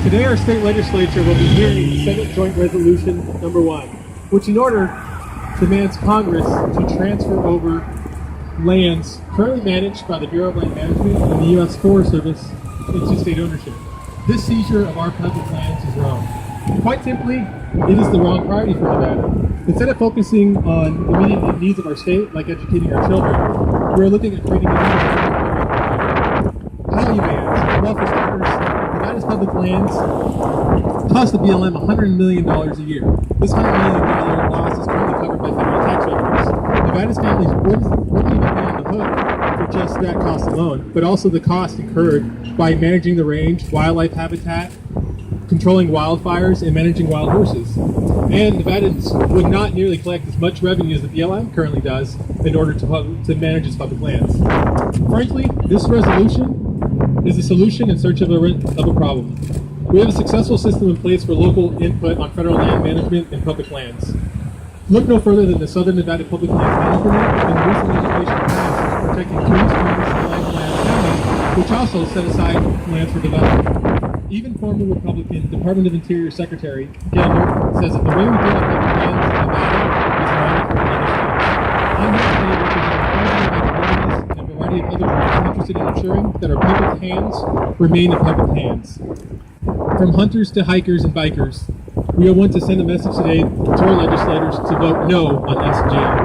Today our state legislature will be hearing Senate Joint Resolution number 1, which in order demands Congress to transfer over lands currently managed by the Bureau of Land Management and the U.S. Forest Service into state ownership. This seizure of our public lands is wrong. Quite simply, it is the wrong priority for Nevada. Instead of focusing on the immediate needs of our state, like educating our children, we're looking at creating a value bans. Well, for starters, Nevada's public lands cost the BLM $100 million a year. This $100 million loss is currently covered by federal tax revenues. Nevada's families wouldn't even be on the hook for just that cost alone, but also the cost incurred by managing the range, wildlife habitat, controlling wildfires, and managing wild horses. And Nevadans would not nearly collect as much revenue as the BLM currently does in order to manage its public lands. Frankly, this resolution is a solution in search of a problem. We have a successful system in place for local input on federal land management and public lands. Look no further than the Southern Nevada Public Land Management Act and the recent legislation passed protecting Coos, Springs, and Land counties, which also set aside lands for development. Even former Republican Department of Interior Secretary Gail Norton says that the way we deal with public lands in Nevada is a model for another state. I'm here today representing 500 communities and a variety of other groups interested in ensuring that our public hands remain in public hands. From hunters to hikers and bikers, we want to send a message today to our legislators to vote no on SJM.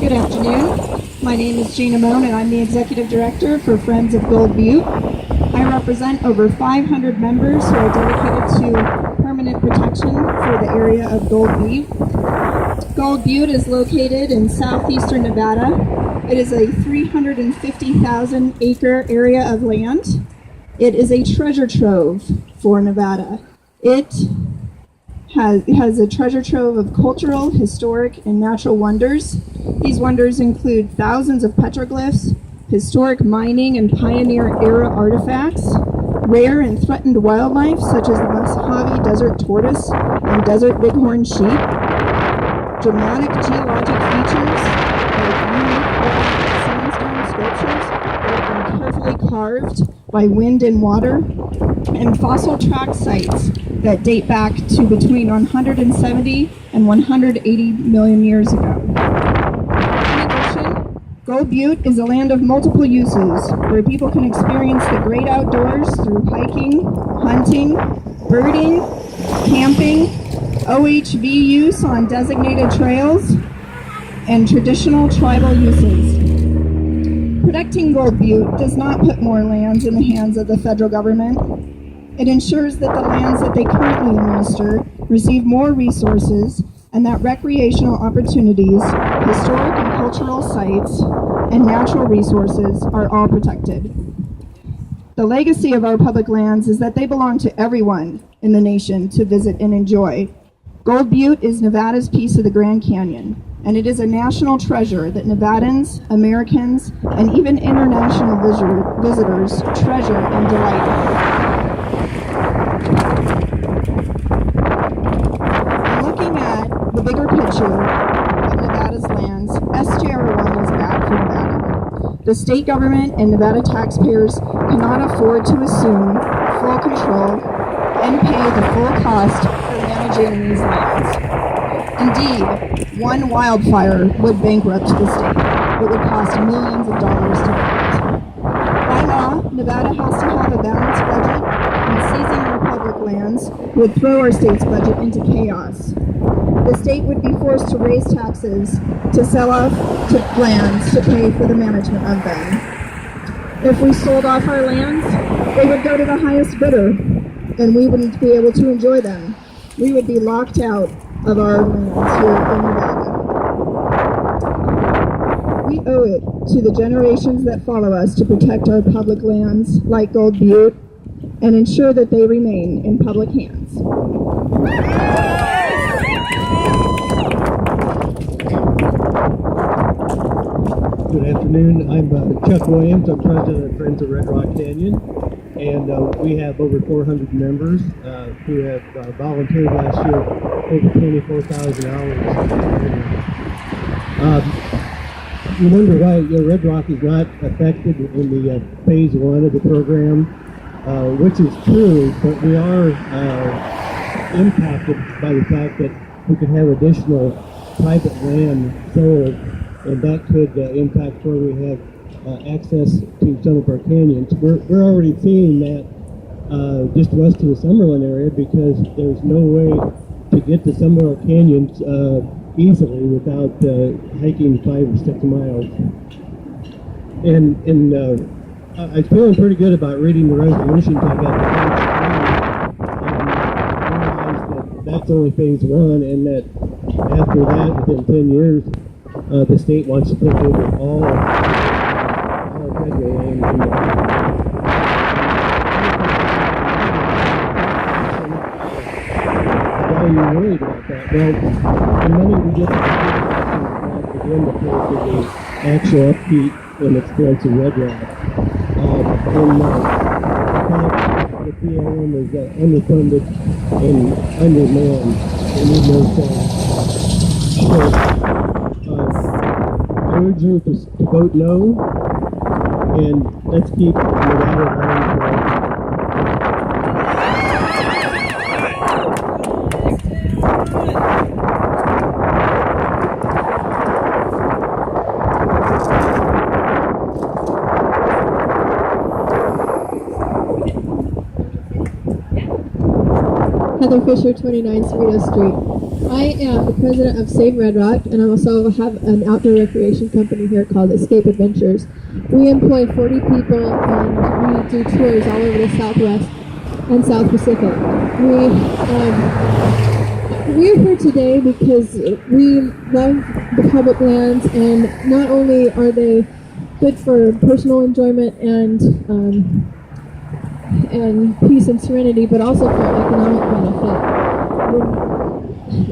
Good afternoon. My name is Gina Moan, and I'm the Executive Director for Friends of Gold Butte. I represent over 500 members who are dedicated to permanent protection for the area of Gold Butte. Gold Butte is located in southeastern Nevada. It is a 350,000 acre area of land. It is a treasure trove for Nevada. It has a treasure trove of cultural, historic, and natural wonders. These wonders include thousands of petroglyphs, historic mining and pioneer-era artifacts, rare and threatened wildlife such as the Mojave desert tortoise and desert bighorn sheep, dramatic geologic features like unique sandstone sculptures that have been carefully carved by wind and water, and fossil track sites that date back to between 170 and 180 million years ago. In addition, Gold Butte is a land of multiple uses where people can experience the great outdoors through hiking, hunting, birding, camping, OHV use on designated trails, and traditional tribal uses. Protecting Gold Butte does not put more lands in the hands of the federal government. It ensures that the lands that they currently administer receive more resources and that recreational opportunities, historic and cultural sites, and natural resources are all protected. The legacy of our public lands is that they belong to everyone in the nation to visit and enjoy. Gold Butte is Nevada's piece of the Grand Canyon, and it is a national treasure that Nevadans, Americans, and even international visitors treasure and delight in. Looking at the bigger picture of Nevada's lands, SJR1 is bad for Nevada. The state government and Nevada taxpayers cannot afford to assume full control and pay the full cost for managing these lands. Indeed, one wildfire would bankrupt the state. It would cost millions of dollars to fight. By law, Nevada has to have a balanced budget, and seizing our public lands would throw our state's budget into chaos. The state would be forced to raise taxes to sell off to lands to pay for the management of them. If we sold off our lands, they would go to the highest bidder, and we wouldn't be able to enjoy them. We would be locked out of our lands here in Nevada. We owe it to the generations that follow us to protect our public lands like Gold Butte and ensure that they remain in public hands. Good afternoon. I'm Chuck Williams. I'm president of Friends of Red Rock Canyon, and we have over 400 members who have volunteered last year over 24,000 hours. you wonder why Red Rock is not affected in the phase one of the program, which is true, but we are impacted by the fact that we could have additional private land sold, and that could impact where we have access to some of our canyons. We're already seeing that just west of the Summerlin area, because there's no way to get to some of our canyons easily without hiking 5 or 6 miles. And I'm feeling pretty good about reading the resolutions I got. That's only phase one, and that after that, within 10 years, the state wants to take over all federal land. Why are you worried about that? Well, the money we get to begin to pay for the actual upkeep and expense of Red Rock. The PLM is underfunded and undermanned, and it was I urge you to vote no, and let's keep Nevada land. Heather Fisher, 29 Cerritos Street. I am the president of Save Red Rock, and I also have an outdoor recreation company here called Escape Adventures. We employ 40 people, and we do tours all over the Southwest and South Pacific. We're here today because we love the public lands, and not only are they good for personal enjoyment and peace and serenity, but also for economic benefit.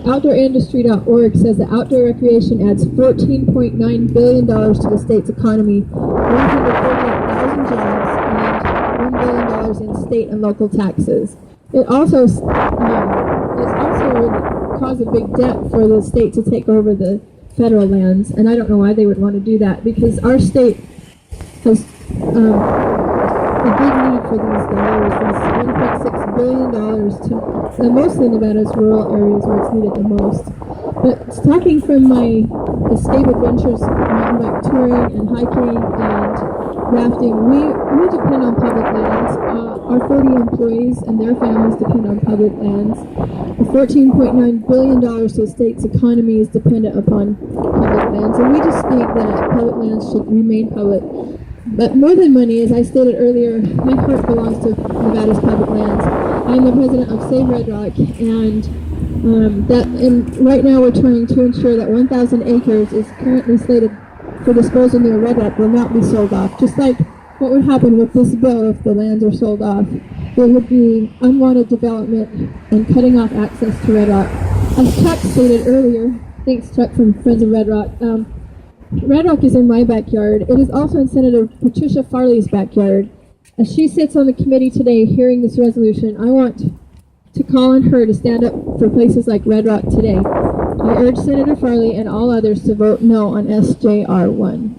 OutdoorIndustry.org says that outdoor recreation adds $14.9 billion to the state's economy, 148,000 jobs, and $1 billion in state and local taxes. It also would cause a big debt for the state to take over the federal lands, and I don't know why they would want to do that, because our state has a big need for these dollars, these $1.6 billion to mostly Nevada's rural areas where it's needed the most. But talking from my Escape Adventures mountain bike touring and hiking and rafting, we depend on public lands. Our 40 employees and their families depend on public lands. The $14.9 billion to the state's economy is dependent upon public lands, and we just think that public lands should remain public. But more than money, as I stated earlier, my heart belongs to Nevada's public lands. I'm the president of Save Red Rock, and right now we're trying to ensure that 1,000 acres is currently slated for disposal near Red Rock will not be sold off. Just like what would happen with this bill if the lands are sold off. There would be unwanted development and cutting off access to Red Rock. As Chuck stated earlier, thanks Chuck from Friends of Red Rock, Red Rock is in my backyard. It is also in Senator Patricia Farley's backyard. As she sits on the committee today hearing this resolution, I want to call on her to stand up for places like Red Rock today. I urge Senator Farley and all others to vote no on SJR 1.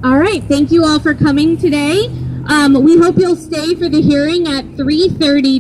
All right, thank you all for coming today. We hope you'll stay for the hearing at 3:30